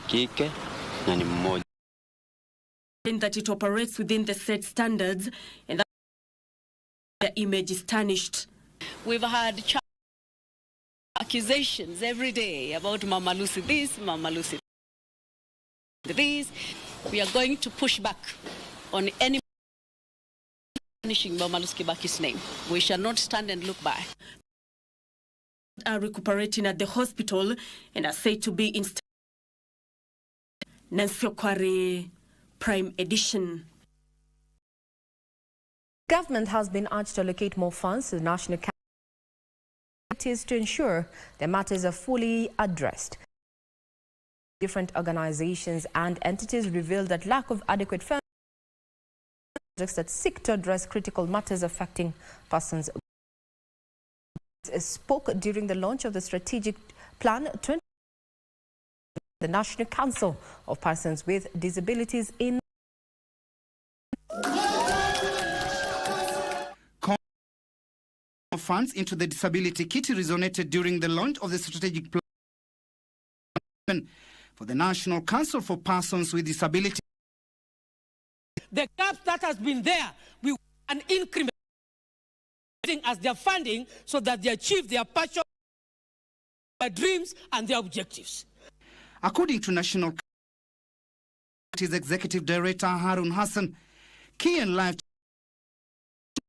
kike na ni mmoja. That it operates within the set standards and that the image is tarnished. We've had accusations every day about Mama Lucy this, Mama Lucy this. We are going to push back on any punishing Mama Lucy Kibaki's name. We shall not stand and look by. Are recuperating at the hospital and are said to be in Nancy Okware, Prime Edition. Government has been urged to allocate more funds to the national committees to ensure their matters are fully addressed. Different organizations and entities revealed that lack of adequate funds that seek to address critical matters affecting persons. Spoke during the launch of the strategic plan 20, the National Council of Persons with Disabilities in funds into the disability kitty resonated during the launch of the strategic plan for the National Council for Persons with Disabilities. The gap that has been there, we want an increment as their funding so that they achieve their passion, their dreams and their objectives. According to National Council Executive Director Harun Hassan, key and life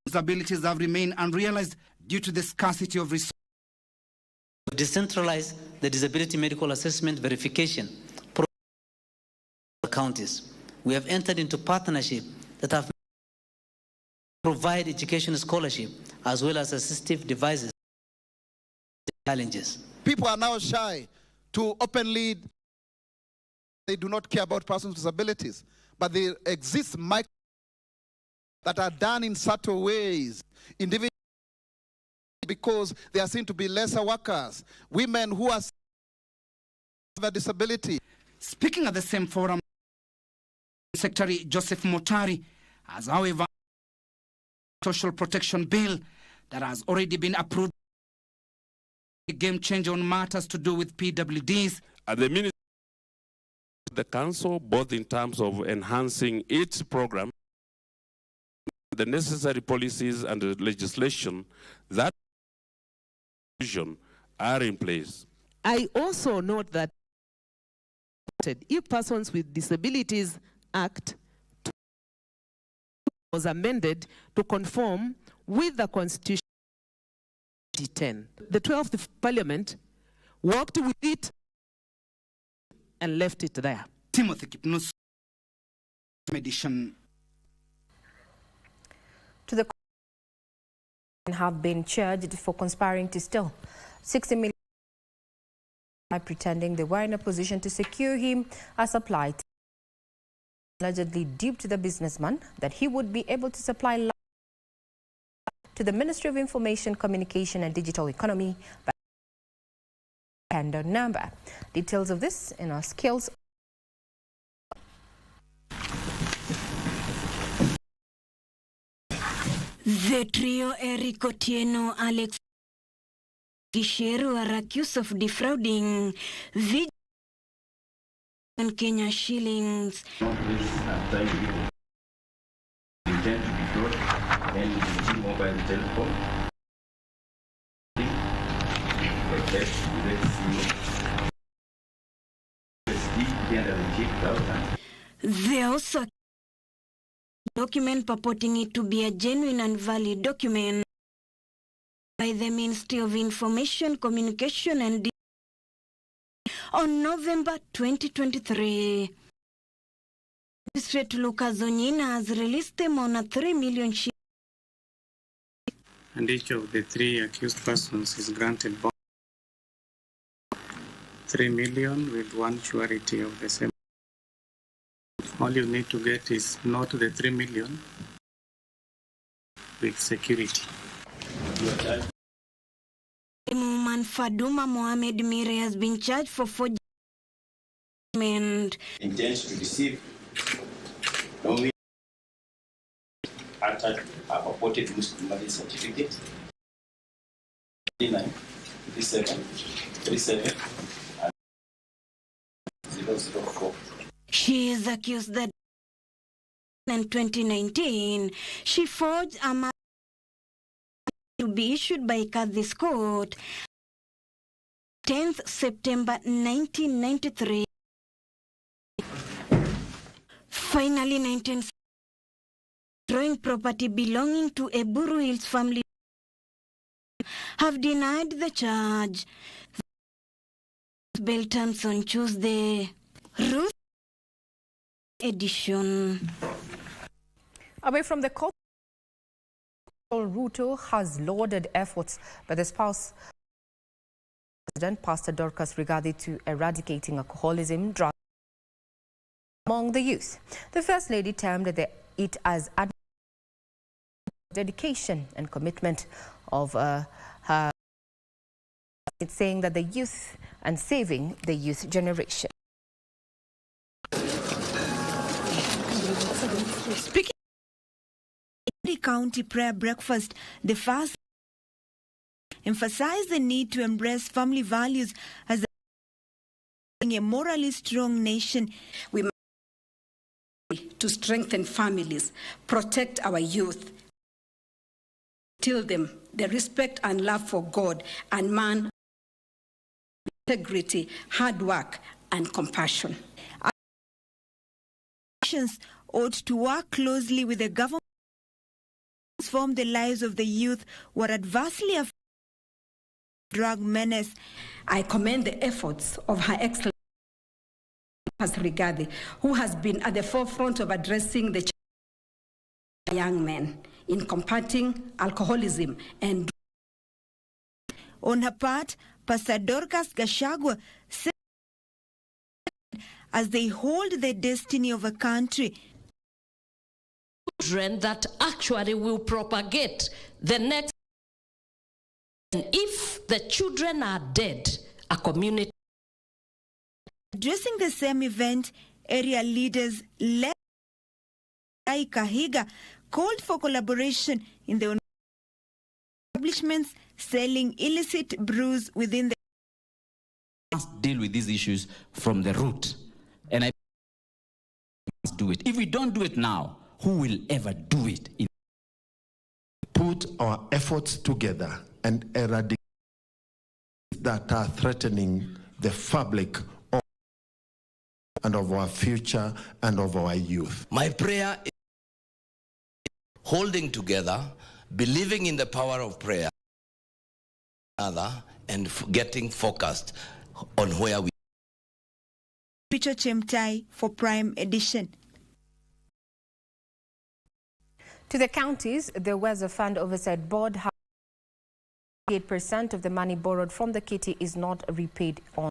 disabilities have remained unrealized due to the scarcity of resources. Decentralize the disability medical assessment verification for counties. We have entered into partnership that have provide education scholarship as well as assistive devices challenges. People are now shy to openly, they do not care about persons with disabilities, but there exist micro that are done in subtle ways, individually, because they are seen to be lesser workers, women who are have a disability. Speaking at the same forum, Secretary Joseph Motari has, however, social protection bill that has already been approved, a game changer on matters to do with PWDs. At the Ministry, the Council, both in terms of enhancing its program, the necessary policies and the legislation that are in place. I also note that if Persons with Disabilities Act was amended to conform with the Constitution 10. The 12th Parliament worked with it and left it there. Timothy Kipnus, Edition. To the have been charged for conspiring to steal 60 million by pretending they were in a position to secure him a supply. Allegedly duped the businessman that he would be able to supply to the Ministry of Information, Communication and Digital Economy by tender number. Details of this in our skills. The trio Eric Otieno, Alex Gisheru are accused of defrauding Kenya shillings. They also document purporting it to be a genuine and valid document by the Ministry of Information, Communication and on November 2023. Magistrate Lucas Onyina has released them on a 3 million shilling. And each of the three accused persons is granted bond 3 million with one surety of the same. All you need to get is not the 3 million with security. Woman Faduma Mohamed Mire has been charged for forgery and intends to receive nominally entered a purported Muslim marriage certificate 39, 37, 37, and 004. She is accused that in 2019, she forged a map to be issued by Kadhi's court 10th September 1993. Finally, 19 destroying property belonging to a Buru Hills family have denied the charge. Bail terms on Tuesday. Ruth edition. Away from the court, Ruto has lauded efforts by the spouse President Pastor Dorcas Rigathi to eradicating alcoholism, drugs among the youth. The First Lady termed it as dedication and commitment of her, saying that the youth and saving the youth generation. Speaking of the county prayer breakfast, the fast emphasized the need to embrace family values as a morally strong nation. We must to strengthen families, protect our youth, instill them the respect and love for God and man, integrity, hard work, and compassion. Our nations ought to work closely with the government to transform the lives of the youth who are adversely affected by drug menace. I commend the efforts of Her Excellency Rigathi, who has been at the forefront of addressing the young men in combating alcoholism and. On her part, Pastor Dorcas Gachagua said as they hold the destiny of a country, children that actually will propagate the next. And if the children are dead, a community. Addressing the same event, area leaders led by Kahiga called for collaboration in the establishments selling illicit brews within the. Must deal with these issues from the root, and I must do it. If we don't do it now, who will ever do it? Put our efforts together and eradicate that are threatening the fabric of and of our future and of our youth. My prayer is holding together, believing in the power of prayer, and getting focused on where we. Picho Chemtai for Prime Edition. To the counties, the Weather Fund Oversight Board has 8% of the money borrowed from the kitty is not repaid on.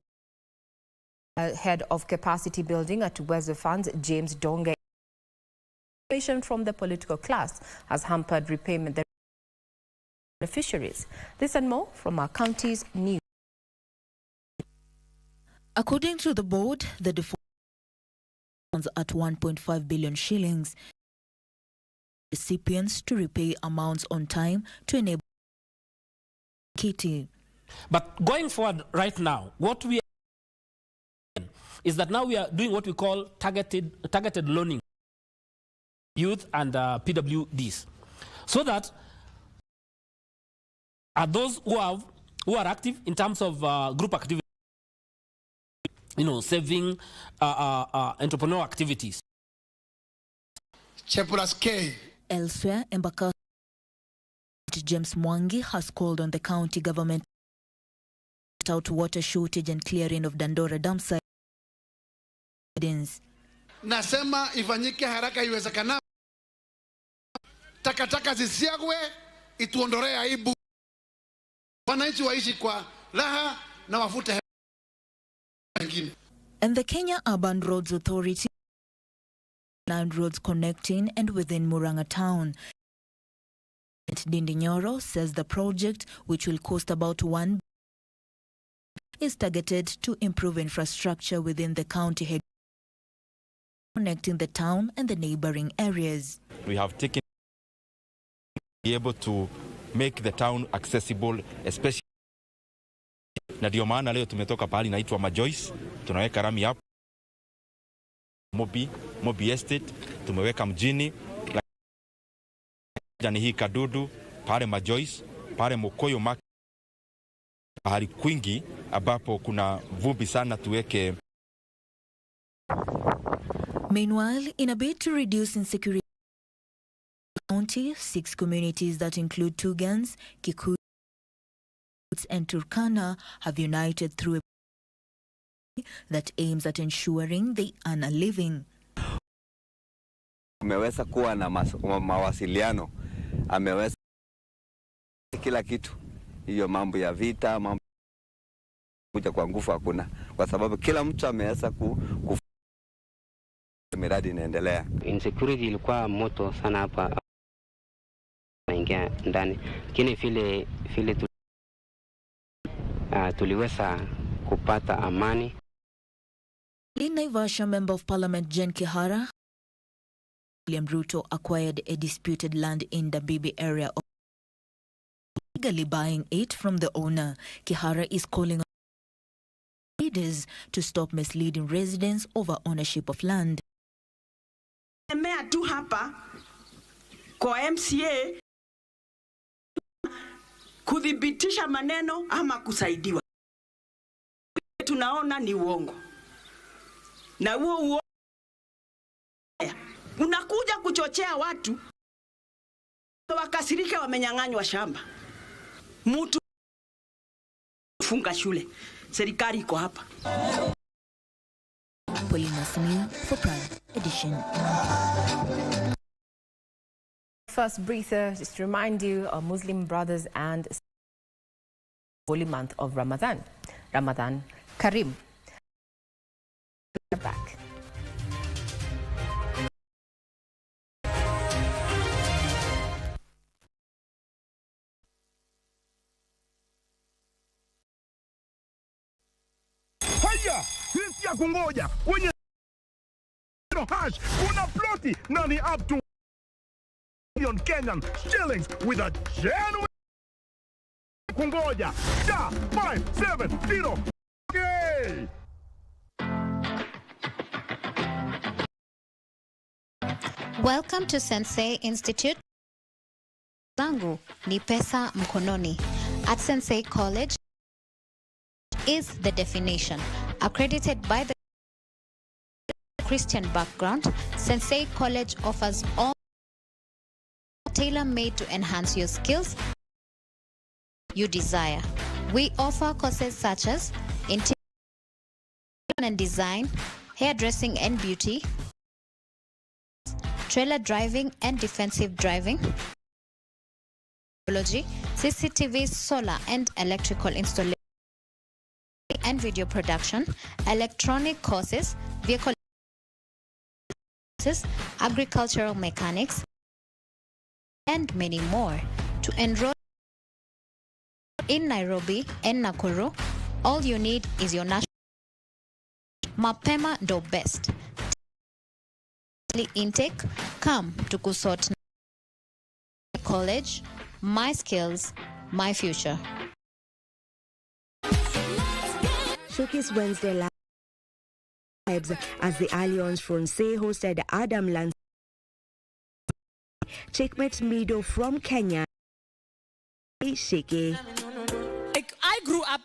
Head of capacity building at Weather Funds, James Donge, from the political class has hampered repayment the beneficiaries. This and more from our county's news. According to the board, the default funds at 1.5 billion shillings. Recipients to repay amounts on time to enable kitty. But going forward right now, what we are is that now we are doing what we call targeted loaning youth and PWDs, so that are those who are active in terms of group activity, saving entrepreneurial activities. Elsewhere, Embakasi James Mwangi has called on the county government to out water shortage and clearing of Dandora dam site. Nasema ifanyike haraka iwezekanavyo. Takataka zisiagwe, ituondolee aibu. Wananchi waishi kwa raha na wafute wengine. And the Kenya Urban Roads Authority 9 roads connecting and within Murang'a town. Dindi Nyoro says the project, which will cost about $1 billion, is targeted to improve infrastructure within the county head, connecting the town and the neighboring areas. We have taken to be able to make the town accessible, especially na ndio maana leo tumetoka pahali naitwa Majoice, tunaweka rami hapo. Mobi Estate, tumeweka mjini, ni hii Kadudu, pale Majoice, pale Mokoyo Market, bahari kwingi ambapo kuna vumbi sana tuweke. Meanwhile, in a bid to reduce insecurity in the county, 6 communities that include Tugans, Kikuyu, and Turkana have united through a that aims at ensuring they earn a living. Ameweza kuwa na mawasiliano, ameweza kila kitu. Hiyo mambo ya vita, mambo kuja kwa nguvu hakuna, kwa sababu kila mtu ameweza miradi inaendelea. Insecurity ilikuwa moto sana hapa, naingia ndani, lakini vile tuliweza kupata amani. In Naivasha, Member of Parliament Jen Kihara, William Ruto acquired a disputed land in the Bibi area, legally buying it from the owner. Kihara is calling on leaders to stop misleading residents over ownership of land. Mea tu hapa kwa MCA kudhibitisha maneno ama kusaidiwa. Tunaona ni uongo. Na huo unakuja kuchochea watu wakasirika, wamenyang'anywa shamba. Mtu funga shule. Serikali iko hapa. Paulina Smith for Prime Edition. First breather, just to remind you, our Muslim brothers and holy month of Ramadan. Ramadan Karim. Back. Haya, sisi ya kungoja wenye hash kuna ploti na ni up to million Kenyan shillings with a genuine kungoja star 570. Okay. Welcome to Sensei Institute. Zangu ni pesa mkononi. At Sensei College is the definition. Accredited by the Christian background, Sensei College offers all tailor-made to enhance your skills you desire. We offer courses such as interior and design, hairdressing and beauty, trailer driving and defensive driving, CCTV, solar and electrical installation and video production, electronic courses, vehicle courses, agricultural mechanics, and many more. To enroll in Nairobi and Nakuru, all you need is your national Mapema ndo best. Intake, come to Kusot College. My skills, my future. Showcase Wednesday lives as the Alliance Francais hosted Adam Lance checkmate Mido from Kenya. Shiki. I grew up,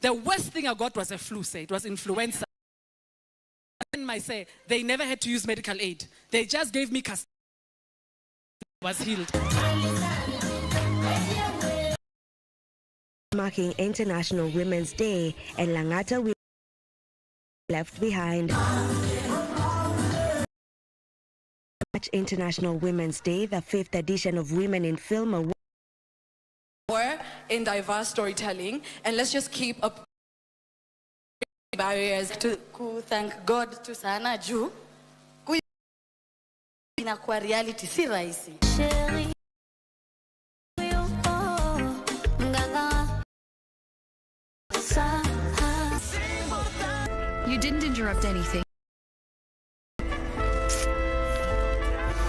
the worst thing I got was a flu, say it was influenza. And I say they never had to use medical aid. They just gave me custody. I was healed. Marking International Women's Day, and Langata will left behind. International Women's Day, the 5th edition of Women in Film Awards. More in diverse storytelling, and let's just keep up barriers. To thank God to sana juu inakuwa reality si rahisi. You didn't interrupt anything.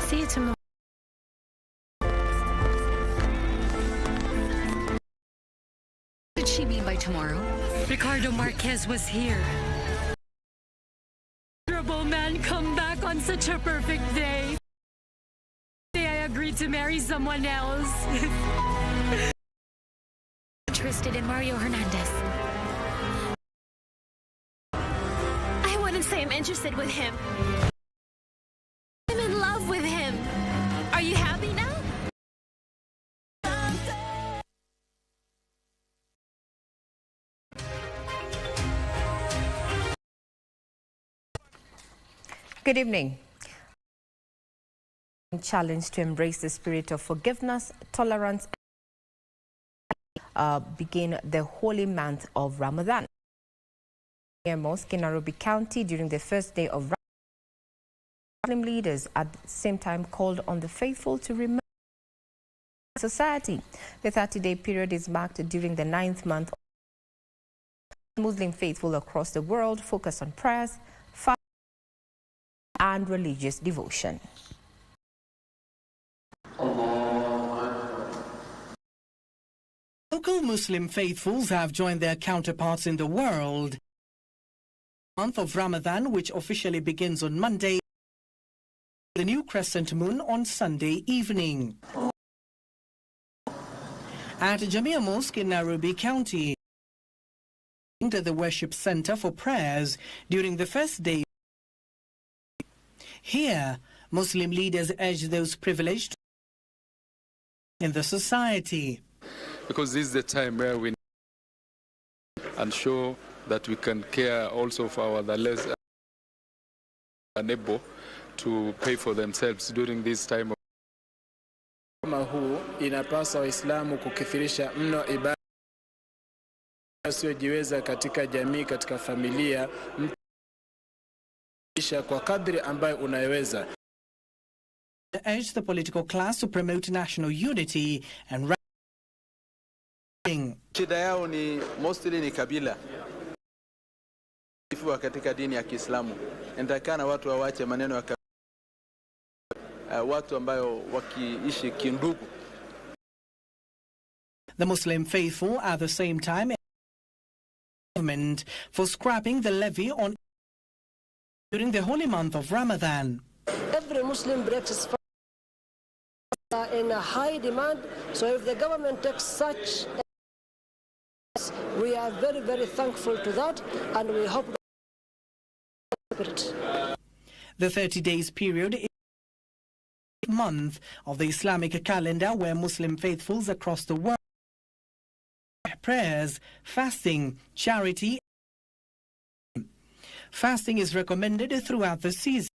See you tomorrow. What did she mean by tomorrow? Ricardo Marquez was here. such a perfect day. I agreed to marry someone else. Interested in Mario Hernandez. I wouldn't say I'm interested with him. I'm in love with him. Are you happy now? Good evening. Challenge to embrace the spirit of forgiveness, tolerance, begin the holy month of Ramadan. Mosque in Nairobi County during the first day of Ramadan, Muslim leaders at the same time called on the faithful to remember society. The 30-day period is marked during the 9th month. Muslim faithful across the world focus on prayers, fasting, and religious devotion. Local Muslim faithfuls have joined their counterparts in the world. The month of Ramadan, which officially begins on Monday, the new crescent moon on Sunday evening. At Jamia Mosque in Nairobi County, to the worship center for prayers during the first day. Here, Muslim leaders urge those privileged in the society. Because this is the time where we ensure that we can care also for the less unable to pay for themselves during this time. Kama huu inapasa Waislamu kukithirisha mno ibada wasiojiweza katika jamii, katika familia, kwa kadri ambayo unayoweza. Urge the political class to promote national unity and shida yao ni mostly ni kabila katika dini ya Kiislamu. Inatakana watu waache maneno ya watu ambayo wakiishi kindugu. The Muslim faithful at the same time government for scrapping the levy on during the holy month of Ramadan. Every Muslim breaks his fast in a high demand, so if the government takes such, we are very, very thankful to that, and we hope that the 30 days period is the month of the Islamic calendar where Muslim faithfuls across the world prayers, fasting, charity. Fasting is recommended throughout the season,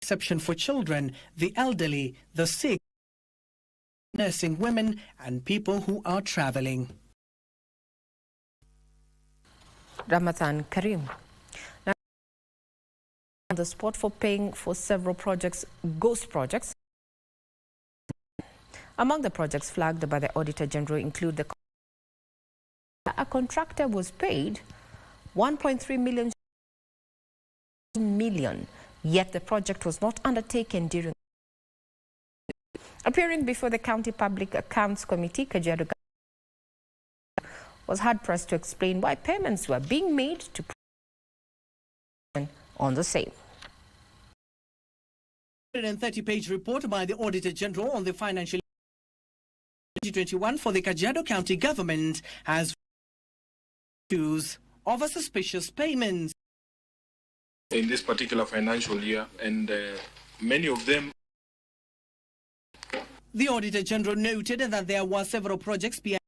exception for children, the elderly, the sick, nursing women, and people who are traveling. Ramadan Karim. Now, on the spot for paying for several projects, ghost projects. Among the projects flagged by the Auditor General include the a contractor was paid 1.3 million, yet the project was not undertaken during. Appearing before the County Public Accounts Committee, Kajiado was hard-pressed to explain why payments were being made to on the same. 130-page report by the Auditor General on the financial year 2021 for the Kajiado County Government has issues of a suspicious payments in this particular financial year, and many of them. The Auditor General noted that there were several projects behind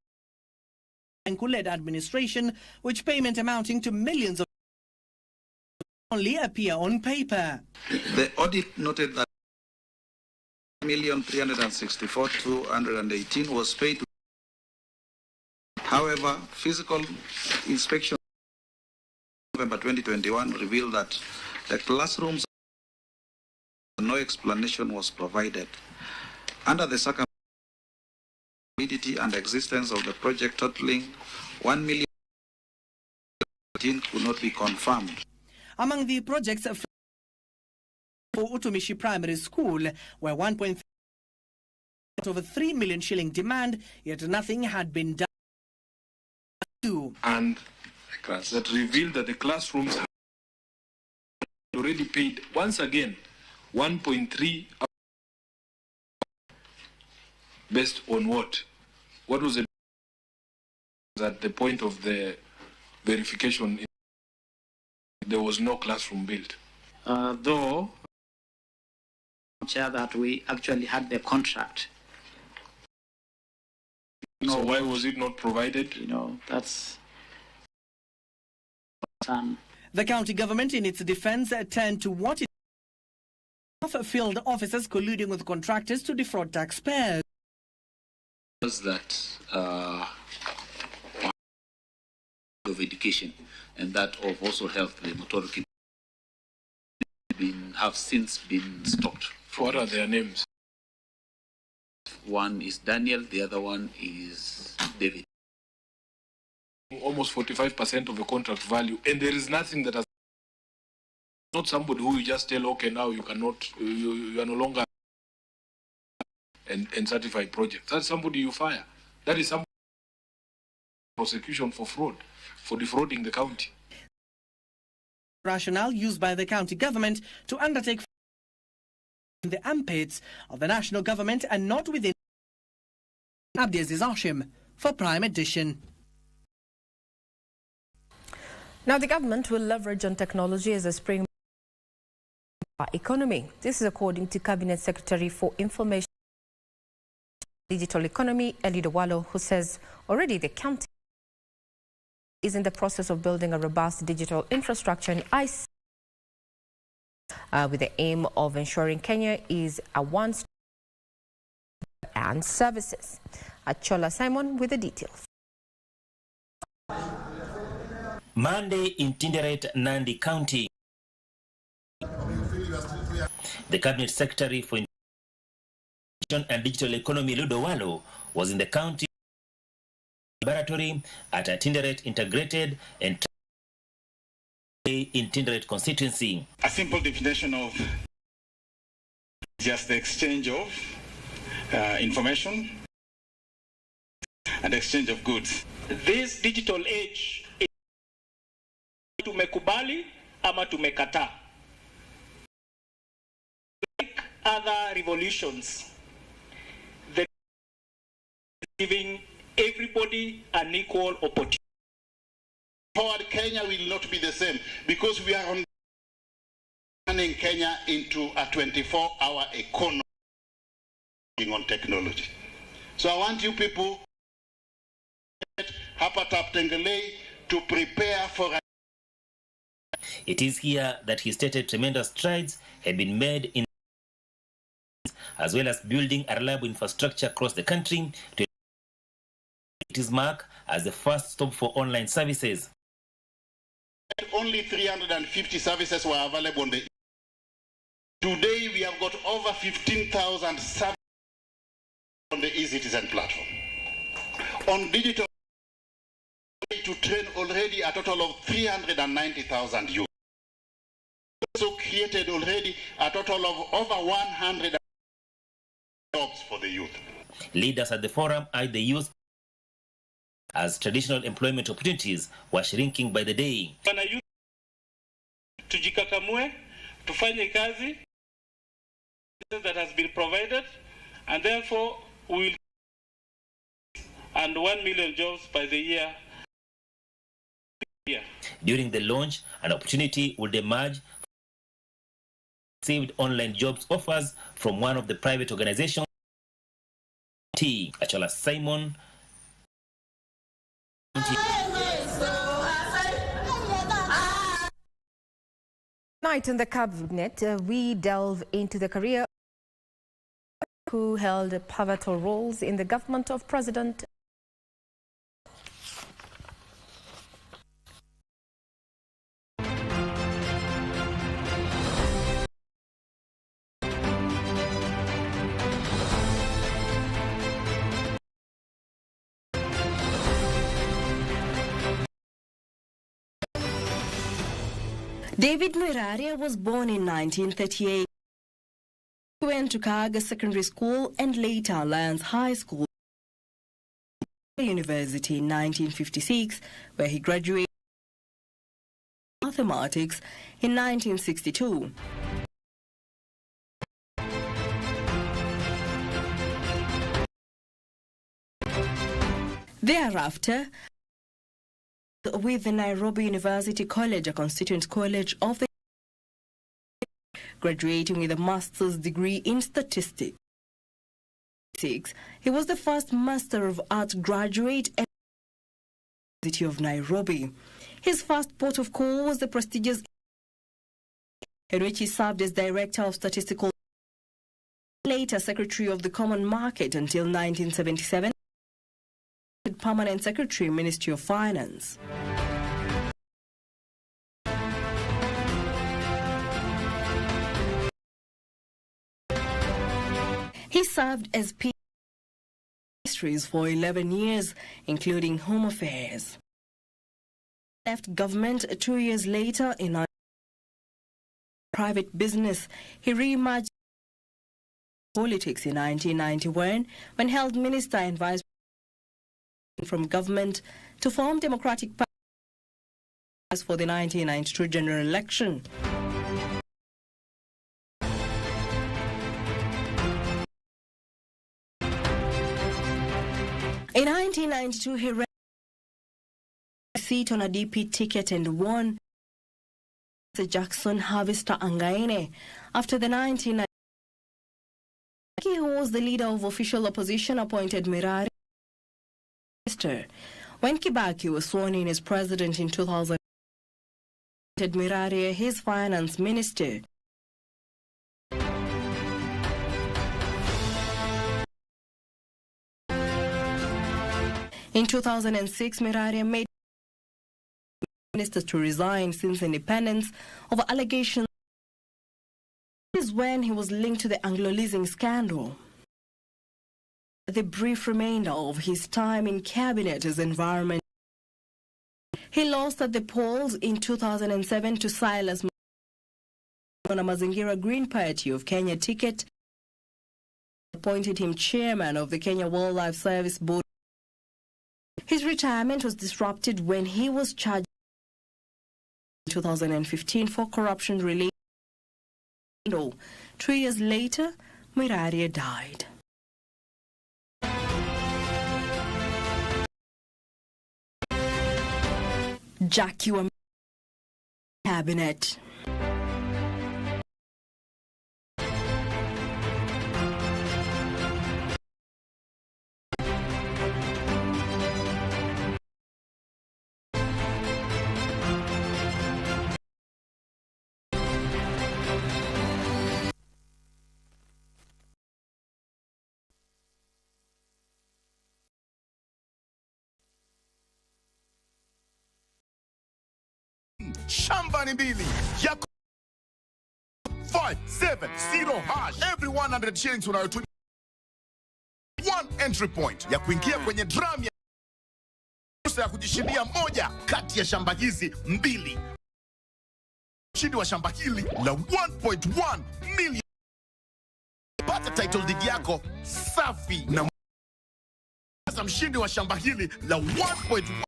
led administration, which payment amounting to millions of only appear on paper. The audit noted that 1,364,218 was paid. However, physical inspection November 2021 revealed that the classrooms, no explanation was provided. Under the circumstances, and existence of the project totaling 1 million could not be confirmed. Among the projects for Utumishi Primary School, where 1.3 over 3 million shilling demand, yet nothing had been done. And that revealed that the classrooms already paid, once again, 1.3 based on what? What was it at the point of the verification? There was no classroom built. Though, Chair, that we actually had the contract. So why was it not provided? You know, that's... The county government, in its defense, turned to what it field officers colluding with contractors to defraud taxpayers. Was that of education and that of also health, the motoric have since been stopped. What are their names? One is Daniel, the other one is David. Almost 45% of the contract value, and there is nothing that has. Not somebody who you just tell, okay, now you cannot, you are no longer and certify projects. That's somebody you fire. That is some prosecution for fraud, for defrauding the county. Rationale used by the county government to undertake the armpits of the national government and not within. Abdiaziz Hashim for Prime Edition. Now, the government will leverage on technology as a spring economy. This is according to Cabinet Secretary for Information and Digital Economy, Eli Dawalo, who says already the county is in the process of building a robust digital infrastructure in ICT with the aim of ensuring Kenya is a one-stop and services. Achola Simon with the details. Monday in Tinderet, Nandi County. The Cabinet Secretary for Information and Digital Economy, Ludowalo, was in the county laboratory at a Tinderet integrated and in Tinderet constituency. A simple definition of just the exchange of information and exchange of goods. This digital age, tumekubali ama tumekataa. Like other revolutions, the giving everybody an equal opportunity. Forward, Kenya will not be the same because we are turning Kenya into a 24-hour economy on technology. So I want you people hapa Taptengelei to prepare for. It is here that he stated tremendous strides have been made in as well as building a reliable infrastructure across the country to its mark as the first stop for online services. Only 350 services were available on the. Today we have got over 15,000 services on the eCitizen platform. On digital, to train already a total of 390,000 youth. Also created already a total of over 100 jobs for the youth. Leaders at the forum urged the youth as traditional employment opportunities were shrinking by the day. Wana youth tujikakamue, tufanye kazi that has been provided, and therefore we will and 1 million jobs by the year. During the launch, an opportunity would emerge received online jobs offers from one of the private organizations. Achola Simon. Tonight in the cabinet, we delve into the career who held pivotal roles in the government of President. David Mwiraria was born in 1938. He went to Kaga Secondary School and later Alliance High School University in 1956, where he graduated mathematics in 1962. Thereafter, with the Nairobi University College, a constituent college of the graduating with a master's degree in statistics. He was the first Master of Arts graduate at the University of Nairobi. His first port of call was the prestigious in which he served as Director of Statistical, later Secretary of the Common Market until 1977, Permanent Secretary, Ministry of Finance. He served as ministries for 11 years, including Home Affairs. Left government 2 years later in a private business. He re-emerged politics in 1991 when held Minister and Vice President from government to form Democratic Party for the 1992 general election. In 1992, he ran a seat on a DP ticket and won the Jackson Harvester Angaine. After the 1990, he was the leader of official opposition, appointed Mwiraria minister. When Kibaki was sworn in as president in 2000, appointed Mwiraria his finance minister. In 2006, Mwiraria made minister to resign since independence over allegations. This is when he was linked to the Anglo-leasing scandal. The brief remainder of his time in cabinet as environment. He lost at the polls in 2007 to Silas on a Mazingira Green Party of Kenya ticket. Appointed him chairman of the Kenya Wildlife Service Board. His retirement was disrupted when he was charged in 2015 for corruption-related. 2 years later, Mwiraria died. Jackie Wambugu cabinet. Shamba ni mbili yako 570 hash every 100 shillings unayotumia one entry point ya kuingia kwenye drum ya kujishindia moja kati ya shamba hizi mbili. Mshindi wa shamba hili la 1.1 million. Pata title deed yako safi na mshindi wa shamba hili la 1.1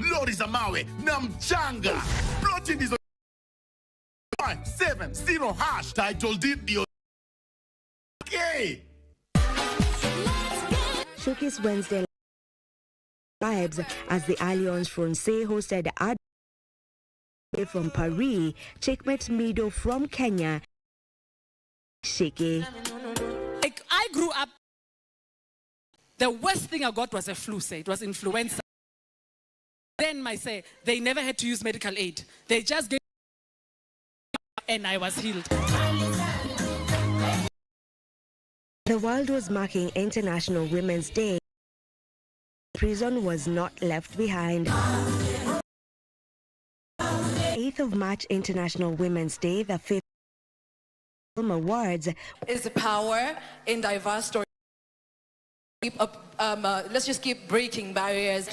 lori za mawe na mchanga. Ploti ndizo 570 hash title deed dio. Okay. Showcase Wednesday vibes as the Alliance Francaise hosted Audit from Paris, Checkmate Mido from Kenya. Shaky. I grew up, the worst thing I got was a flu, it was influenza. Then they never had to use medical aid. They just gave and I was healed. The world was marking International Women's Day. Prison was not left behind. 8th of March, International Women's Day, the 5th Film Awards. Is the power in diverse stories. Let's just keep breaking barriers.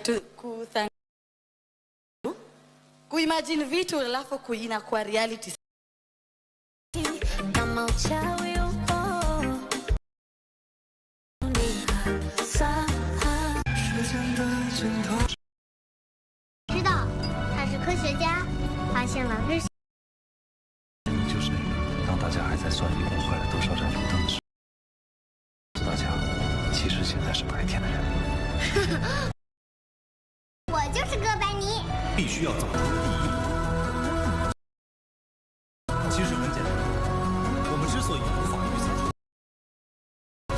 Kuimagine vitu alafu kuina kwa reality. Kama uchawi upo. 科学家发现了日。就是当大家还在算一共坏了多少盏路灯的时候，大家其实现在是白天的人。我就是哥白尼。必须要找出第一。其实很简单，我们之所以无法预测，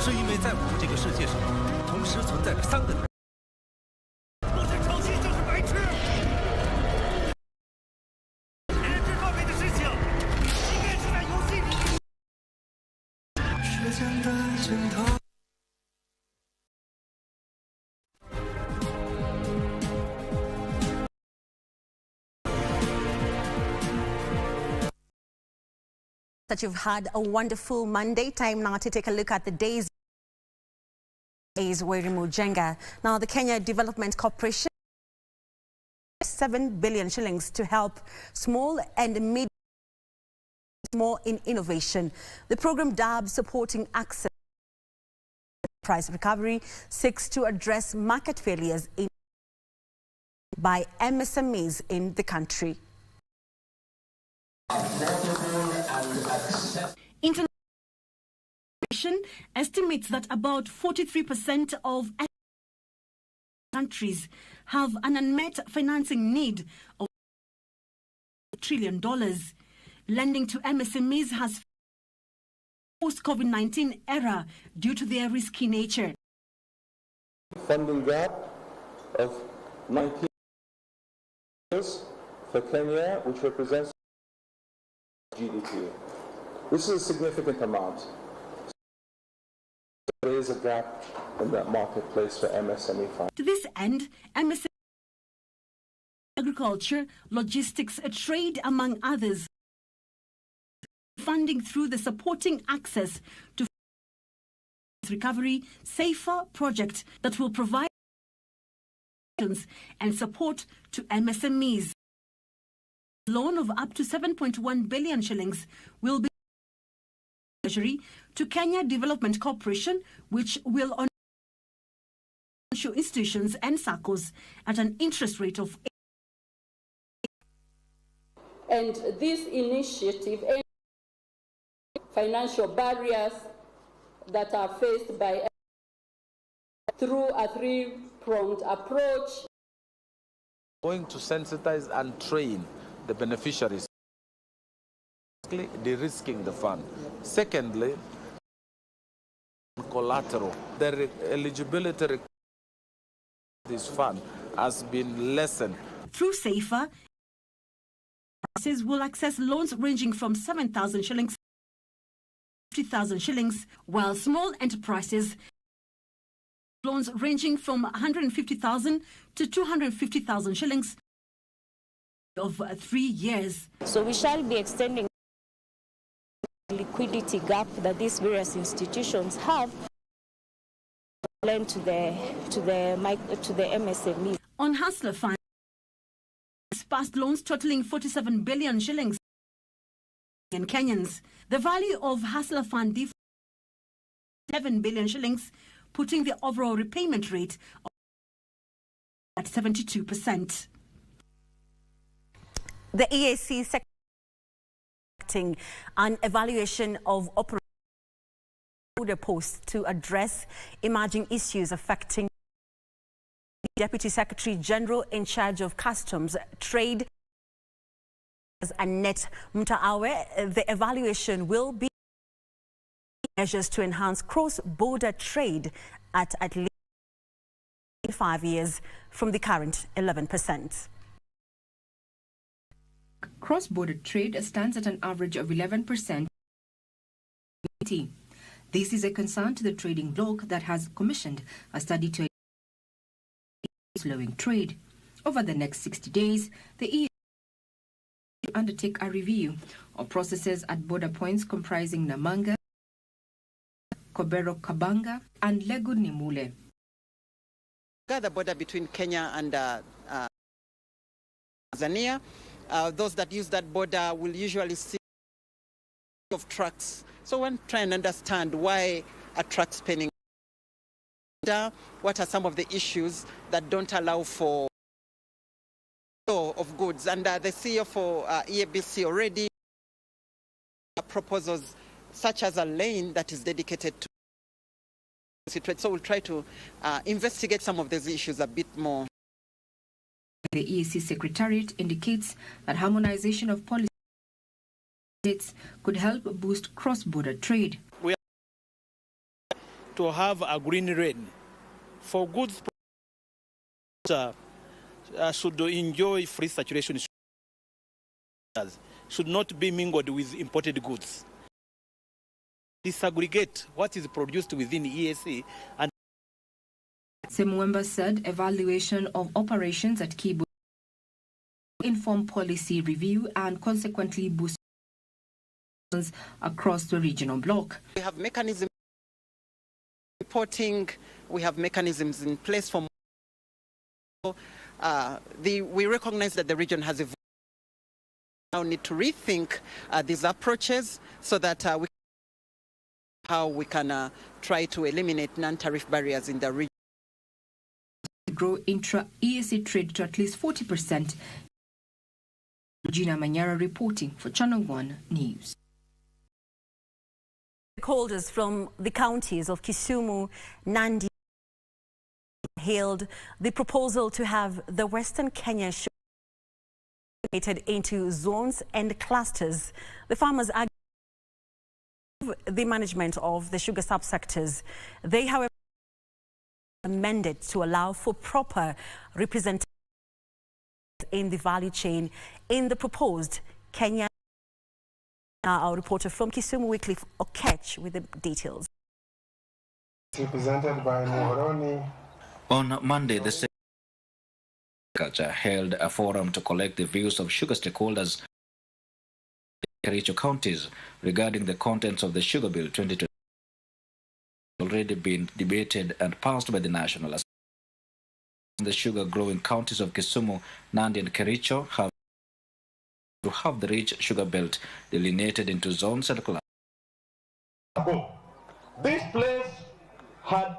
是因为在我们这个世界上同时存在着3个人。我在抄袭就是白痴。人质装备的事情，应该是在游戏里。时间的尽头。That you've had a wonderful Monday. Time now to take a look at the day's Mujenga. Now, the Kenya Development Corporation 7 billion shillings to help small and mid more in innovation. The program DAB supporting access price recovery seeks to address market failures by MSMEs in the country. International estimates that about 43% of countries have an unmet financing need of $1 trillion. Lending to MSMEs has post-COVID-19 era due to their risky nature. Funding gap of 19 years for Kenya, which represents GDP. This is a significant amount. There is a gap in that marketplace for MSME funds. To this end, MSME agriculture, logistics, trade, among others, funding through the Supporting Access to Recovery Safer project that will provide and support to MSMEs. Loan of up to 7.1 billion shillings will be Treasury to Kenya Development Corporation, which will on financial institutions and SACCOs at an interest rate of 8%. And this initiative aims financial barriers that are faced by through a three-pronged approach. Going to sensitize and train the beneficiaries, de-risking the fund. Secondly, collateral. The eligibility of this fund has been lessened. Through Safer, will access loans ranging from 7,000 shillings to 50,000 shillings, while small enterprises loans ranging from 150,000 to 250,000 shillings of 3 years. So we shall be extending the liquidity gap that these various institutions have lend to the MSME. On Hustler Fund, past loans totaling 47 billion shillings in Kenyans. The value of Hustler Fund 11 billion shillings, putting the overall repayment rate at 72%. The EAC conducting an evaluation of operating border posts to address emerging issues affecting Deputy Secretary General in charge of Customs, Trade, Annette Mutaawe. The evaluation will be measures to enhance cross-border trade at least 5 years from the current 11%. Cross-border trade stands at an average of 11%. This is a concern to the trading bloc that has commissioned a study to slowing trade. Over the next 60 days, the EU will undertake a review of processes at border points comprising Namanga, Kobero Kabanga, and Legu Nimule. The border between Kenya and Tanzania, those that use that border will usually see of trucks. So when trying to understand why a truck spinning, what are some of the issues that don't allow for of goods, and the CEO for EABC already proposals such as a lane that is dedicated to trade. So we'll try to investigate some of these issues a bit more. The EAC Secretariat indicates that harmonization of policy could help boost cross-border trade. We are to have a green rain for goods should enjoy free circulation, should not be mingled with imported goods. Disaggregate what is produced within EAC. And Semwemba said evaluation of operations at key inform policy review and consequently boost across the regional bloc. We have mechanisms reporting, we have mechanisms in place for we recognize that the region has evolved. We now need to rethink these approaches so that how we can try to eliminate non-tariff barriers in the region. Grow intra-EAC trade to at least 40%. Regina Manyara reporting for Channel 1 News. Stakeholders from the counties of Kisumu, Nandi hailed the proposal to have the Western Kenya divided into zones and clusters. The farmers argue the management of the sugar subsectors. They, however, amended to allow for proper representation in the value chain in the proposed Kenya. Our reporter from Kisumu Weekly, Okech, with the details. Represented by Moroni. On Monday, the Agriculture held a forum to collect the views of sugar stakeholders in Kericho counties regarding the contents of the Sugar Bill 2020. Already been debated and passed by the National Assembly. The sugar-growing counties of Kisumu, Nandi and Kericho have to have the rich sugar belt delineated into zones and clusters. This place had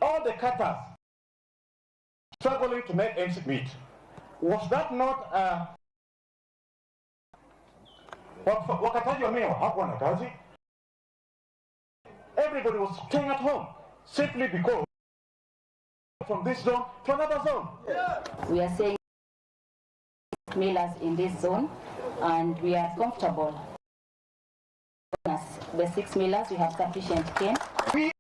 all the cutters struggling to make ends meet. Was that not wakataji wa miwa hakuwa na kazi? Everybody was staying at home simply because from this zone to another zone. We are saying millers in this zone, and we are comfortable. The 6 millers, we have sufficient cane. We,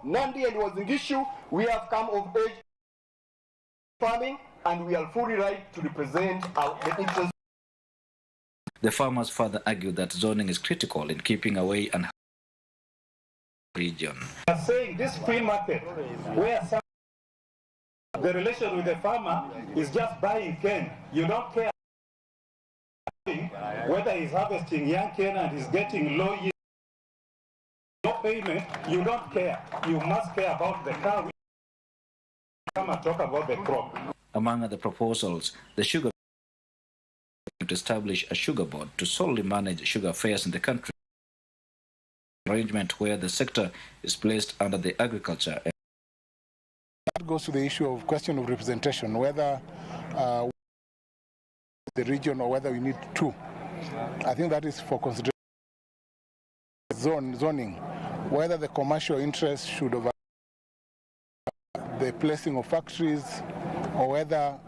Nandi and Wazingishu, we have come of age farming, and we are fully right to represent the interests. The farmers further argue that zoning is critical in keeping away and region. We are saying this free market, where the relation with the farmer is just buying cane. You don't care whether he's harvesting young cane and he's getting low yield, no payment. You don't care. You must care about the cow. Come and talk about the crop. Among other proposals, the sugar to establish a sugar board to solely manage sugar affairs in the country. Arrangement where the sector is placed under the agriculture. That goes to the issue of question of representation, whether the region or whether we need two. I think that is for consideration. Zoning, whether the commercial interest should over the placing of factories, or whether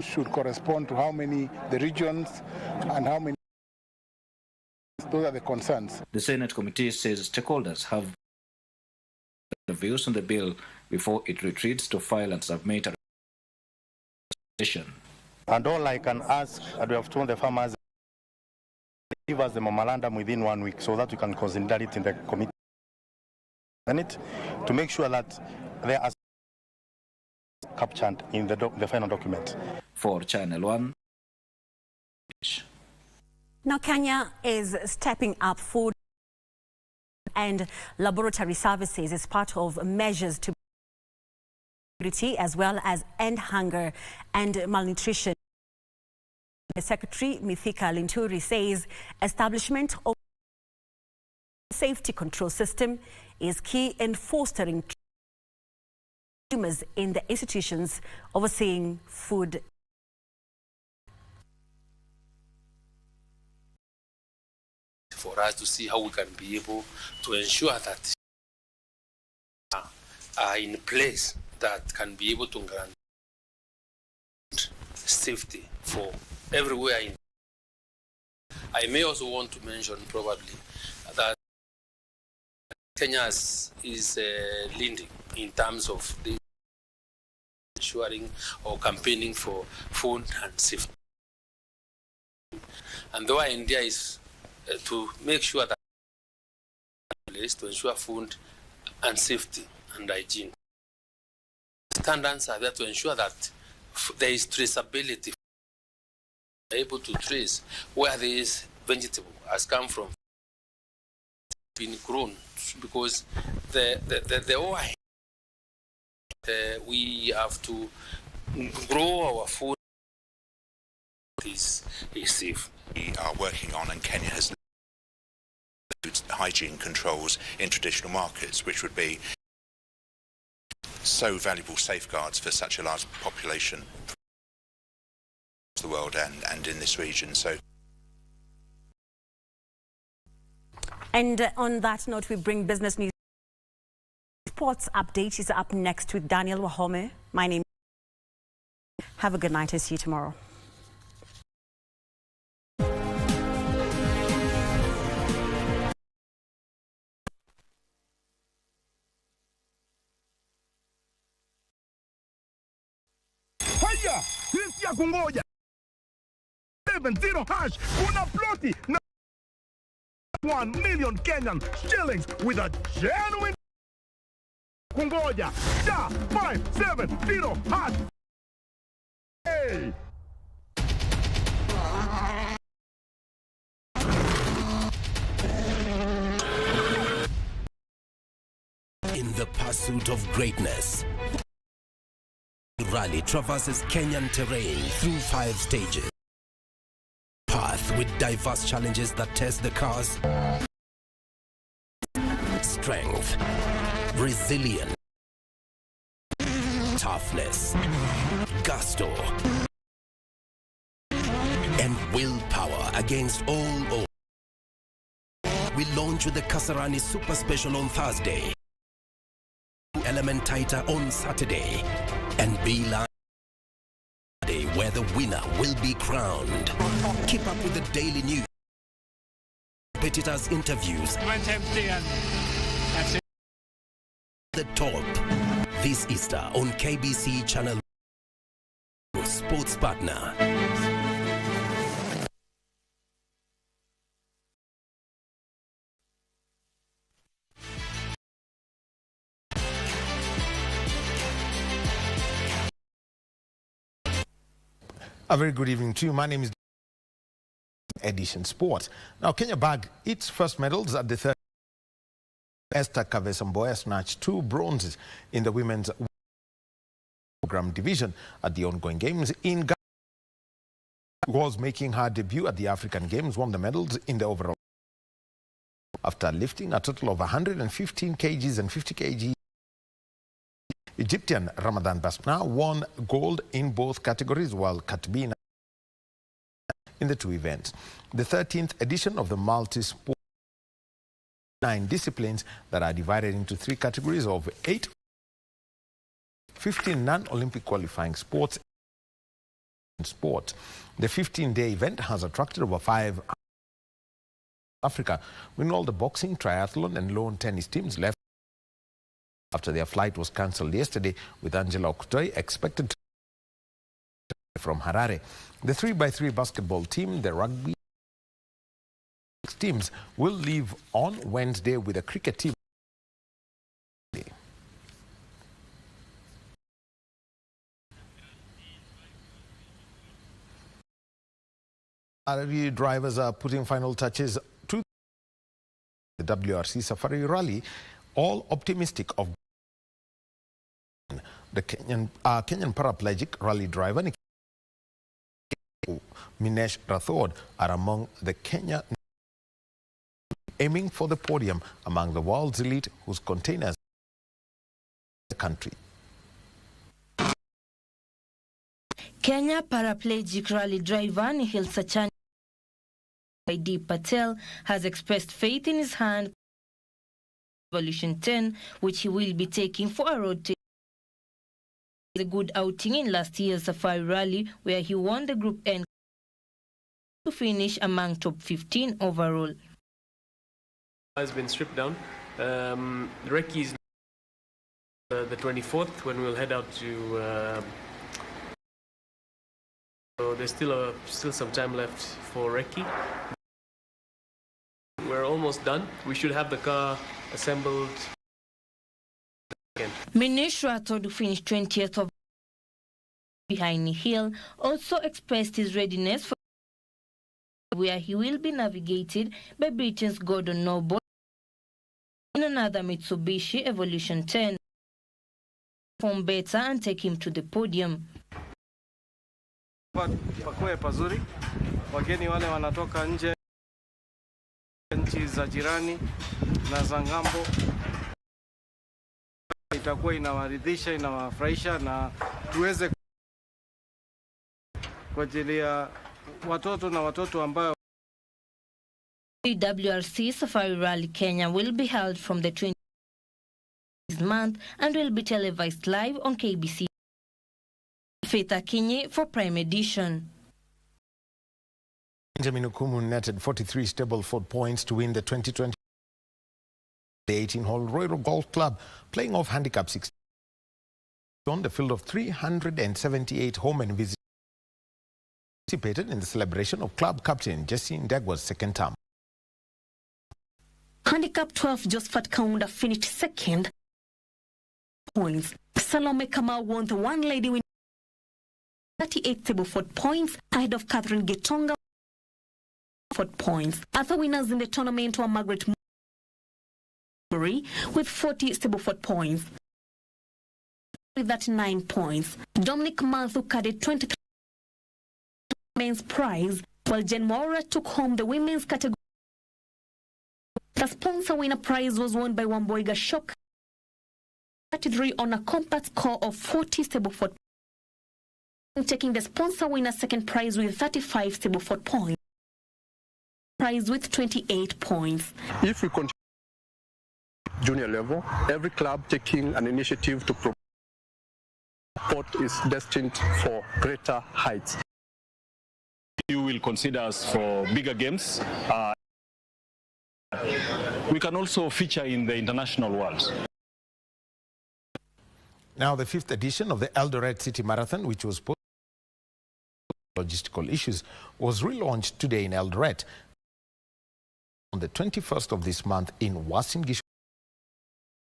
should correspond to how many the regions and how many. Those are the concerns. The Senate committee says stakeholders have the views on the bill before it retreats to file and submit a resolution. And all I can ask, and we have told the farmers, give us the memorandum within 1 week so that we can consider it in the committee Senate to make sure that they are captured in the final document. For Channel 1. Now, Kenya is stepping up food and laboratory services as part of measures to security as well as end hunger and malnutrition. The Secretary, Mithika Linturi, says establishment of a safety control system is key in fostering consumers in the institutions overseeing food. For us to see how we can be able to ensure that are in place that can be able to grant safety for everywhere. I may also want to mention probably that Kenya is leading in terms of the ensuring or campaigning for food and safety. And though India is to make sure that to ensure food and safety and hygiene. Standards are there to ensure that there is traceability, able to trace where this vegetable has come from, been grown, because the overhead, we have to grow our food is safe. We are working on, and Kenya has hygiene controls in traditional markets, which would be so valuable safeguards for such a large population across the world and in this region. So. And on that note, we bring business news. Sports update is up next with Daniel Wahome. My name is. Have a good night. I'll see you tomorrow. Haya, sisi ya kungoja 70 hash kuna ploti na 1 million Kenyan shillings with a genuine kungoja star 570 hash. Hey! In the pursuit of greatness, Rally traverses Kenyan terrain through 5 stages. Path with diverse challenges that test the car's strength, resilience, toughness, gusto, and willpower against all odds. We launch with the Kasarani Super Special on Thursday, Element Tighter on Saturday, and Beeline where the winner will be crowned. Keep up with the daily news, competitors' interviews, the top this Easter on KBC Channel Sports Partner. A very good evening to you. My name is Edition Sport. Now, Kenya bagged its first medals at the third. Esther Kavesamboya snatched 2 bronzes in the women's program division at the ongoing games in Ghana. Was making her debut at the African Games, won the medals in the overall. After lifting a total of 115 kgs and 50 kg. Egyptian Ramadan Basna won gold in both categories, while Katbina in the 2 events. The 13th edition of the multi-sport 9 disciplines that are divided into 3 categories of 8, 15 non-Olympic qualifying sports. The 15-day event has attracted over 5 Africa, with all the boxing, triathlon and lawn tennis teams left after their flight was cancelled yesterday, with Angela Okutoi expected from Harare. The 3x3 basketball team, the rugby teams will leave on Wednesday with a cricket team. RV drivers are putting final touches to the WRC Safari Rally, all optimistic of the Kenyan paraplegic rally driver Minesh Rathod are among the Kenya aiming for the podium among the world's elite whose containers the country. Kenya paraplegic rally driver Nihil Sachani D. Patel has expressed faith in his hand Evolution 10, which he will be taking for a road to a good outing in last year's Safari Rally, where he won the Group N to finish among top 15 overall. Has been stripped down. Recce is the 24th when we'll head out to. So there's still some time left for Recce. We're almost done. We should have the car assembled. Minish Rathod, who finished 20th of behind Nihil, also expressed his readiness for where he will be navigated by Britain's Gordon Noble in another Mitsubishi Evolution 10. Perform better and take him to the podium. Pakue pazuri, wageni wale wanatoka nje nchi za jirani na za ngambo, itakuwa inawaridhisha, inawafurahisha na tuweze kwa ajili ya watoto na watoto ambao. The WRC Safari Rally Kenya will be held from the 20th this month and will be televised live on KBC. Faith Akinyi for Prime Edition. Benjamin Okumu netted 43 Stableford points to win the 2020 18-hole Royal Golf Club, playing off handicap 16 on the field of 378 home and visitors participated in the celebration of club captain Jesse Ndegwa's second term. Handicap 12 Josephat Kaunda finished second points. Salome Kamau won the one lady win 38 Stableford points ahead of Catherine Getonga 4 points. Other winners in the tournament were Margaret Murray with 40 Stableford points. With that 9 points. Dominic Mathu carried 23 men's prize, while Jen Mora took home the women's category. The sponsor winner prize was won by Wamboiga Shock 33 on a compact score of 40 Stableford points, taking the sponsor winner second prize with 35 Stableford points. Prize with 28 points. If we continue junior level, every club taking an initiative to promote sport is destined for greater heights. You will consider us for bigger games. We can also feature in the international world. Now, the 5th edition of the Eldoret City Marathon, which was postponed due to logistical issues, was relaunched today in Eldoret. On the 21st of this month in Uasin Gishu,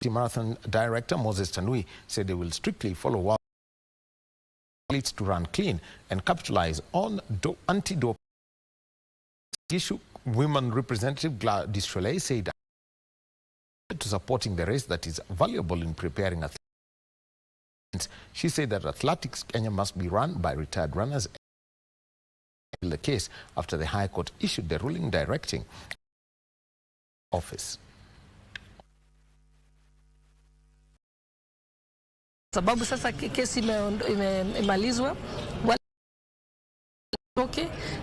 City Marathon Director Moses Tanui said they will strictly follow athletes to run clean and capitalize on anti-doping. Gishu Women Representative Gladys Sholei said to supporting the race that is valuable in preparing athletes. She said that Athletics Kenya must be run by retired runners. The case after the High Court issued the ruling directing office. Sababu sasa kesi imemalizwa,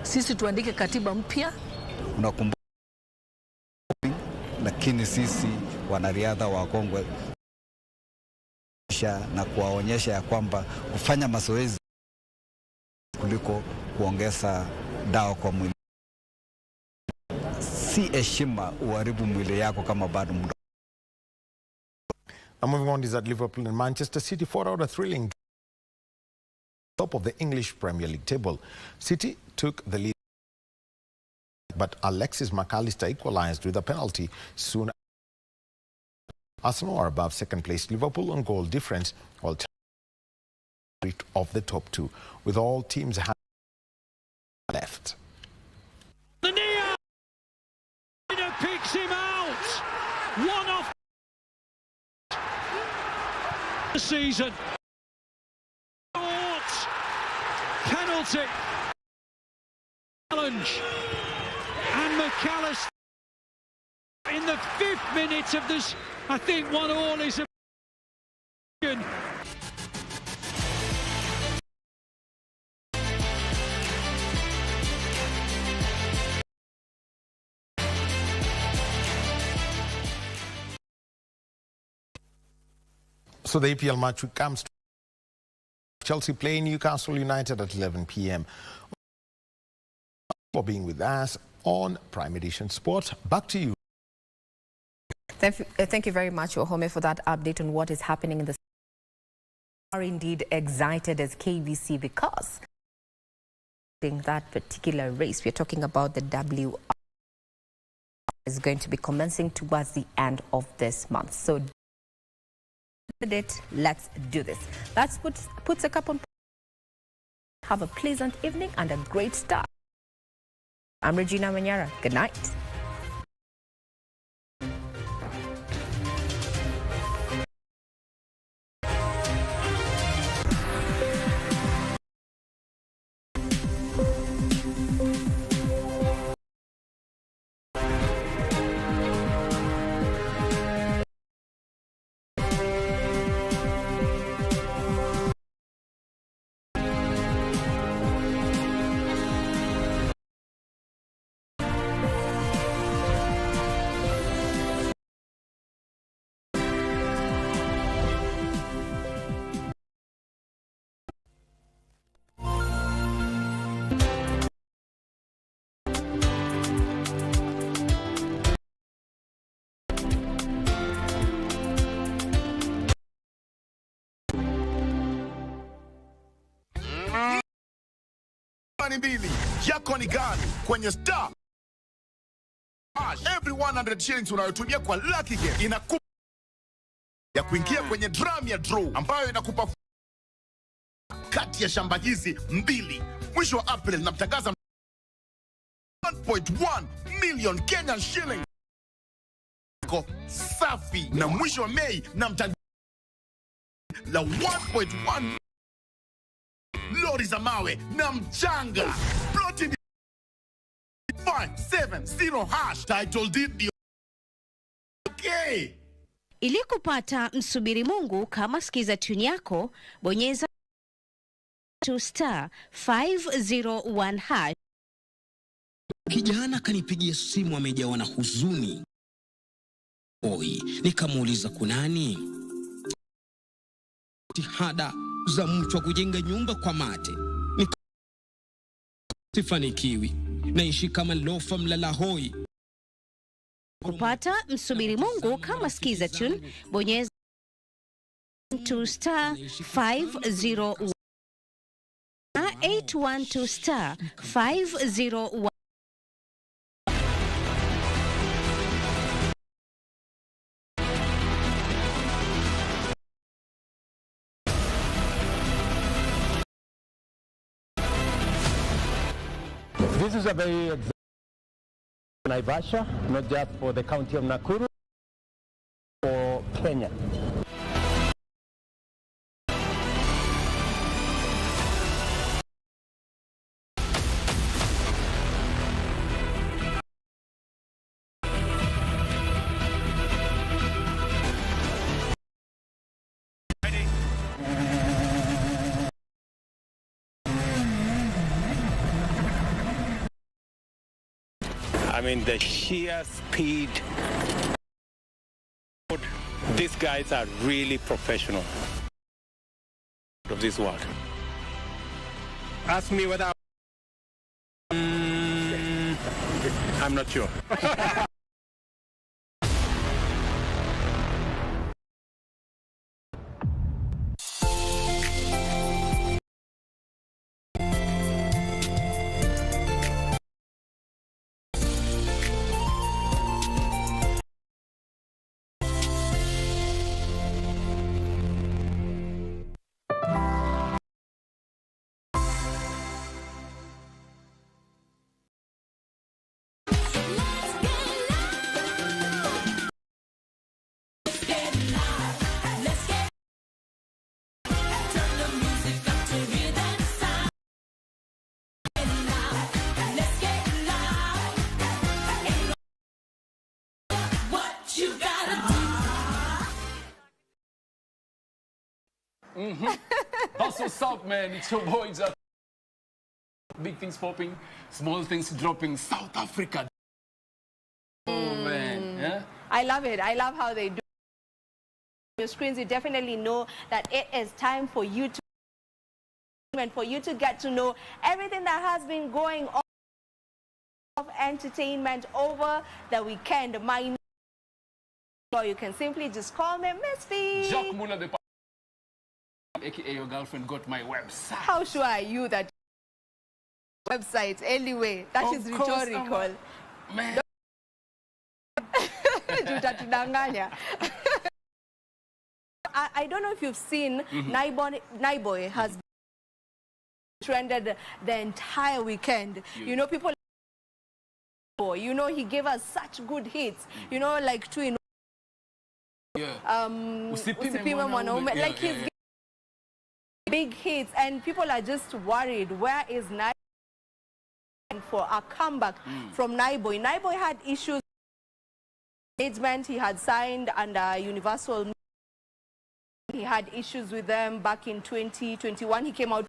sisi tuandike katiba mpya. Unakumbuka, lakini sisi wanariadha wa Kongwe na kuwaonyesha ya kwamba kufanya mazoezi kuliko kuongeza dawa kwa mwili. Si heshima uharibu mwili yako kama bado mdogo. Now moving on is at Liverpool and Manchester City fought out a thrilling top of the English Premier League table. City took the lead, but Alexis McAllister equalized with a penalty soon. Arsenal are above second place Liverpool on goal difference, while of the top two, with all teams left. The Nia picks him out. One off the season. Penalty. Challenge. And McAllister in the 5th minute of this, I think 1-1 is a So the EPL match comes to Chelsea playing Newcastle United at 11 p.m. For being with us on Prime Edition Sport. Back to you. Thank you very much, Ohome, for that update on what is happening in the are indeed excited as KBC because in that particular race, we're talking about the WR is going to be commencing towards the end of this month. So let's do this. Let's put a cup on. Have a pleasant evening and a great start. I'm Regina Manyara. Good night. Mbili yako ni gani kwenye star every 100 shillings unayotumia kwa lucky game inakupa ya kuingia kwenye drum ya draw ambayo inakupa kati ya shamba hizi mbili. Mwisho wa April namtangaza 1.1 million Kenyan shillings safi, na mwisho wa Mei namtangaza la 1.1 lori za mawe na mchanga. Ploti 570 hash title deed. Okay. Ili kupata msubiri Mungu kama sikiza tune yako, bonyeza *501 hash. Kijana kanipigia simu amejawa na huzuni. Nikamuuliza kunani? Jitihada za mtu wa kujenga nyumba kwa mate sifanikiwi, naishi kama lofa mlala hoi. Kupata msubiri Mungu kama sikiza tune, bonyeza *501 812 *501. This is a very exciting Naivasha, not just for the county of Nakuru, for Kenya. I mean, the sheer speed. These guys are really professional of this world. Ask me whether I'm not sure. That's what's up, man. It's your boys. Big things popping, small things dropping. South Africa. Oh, man. Yeah? I love it. I love how they do. your screens, you definitely know that it is time for you to get to know everything that has been going on of entertainment over the weekend. Or you can simply just call me Miss V. Jacques Muller, the aka your girlfriend, got my website. How sure are you that website anyway? That is rhetorical. Man. I don't know if you've seen Naiboy has trended the entire weekend. You know, people, you know, he gave us such good hits. You know, like two in Usipime Mwanaume, like he's big hits, and people are just worried. Where is Naiboy for a comeback from Naiboy? Naiboy had issues. Management, he had signed under Universal. He had issues with them back in 2021. He came out,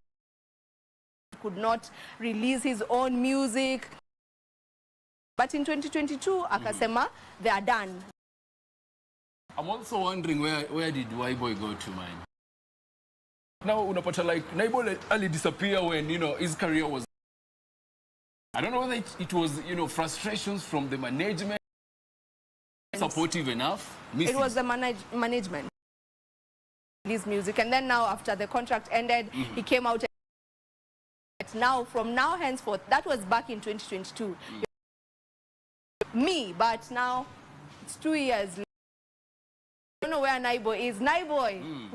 could not release his own music. But in 2022, akasema, they are done. I'm also wondering where did Naiboy go to, man? Now, unapata like Naiboy only disappear when, you know, his career was. I don't know whether it was, you know, frustrations from the management. Supportive enough. It was the management. His music, and then now after the contract ended, he came out. Now, from now henceforth, that was back in 2022. Me, but now it's 2 years. I don't know where Naiboy is. Naiboy.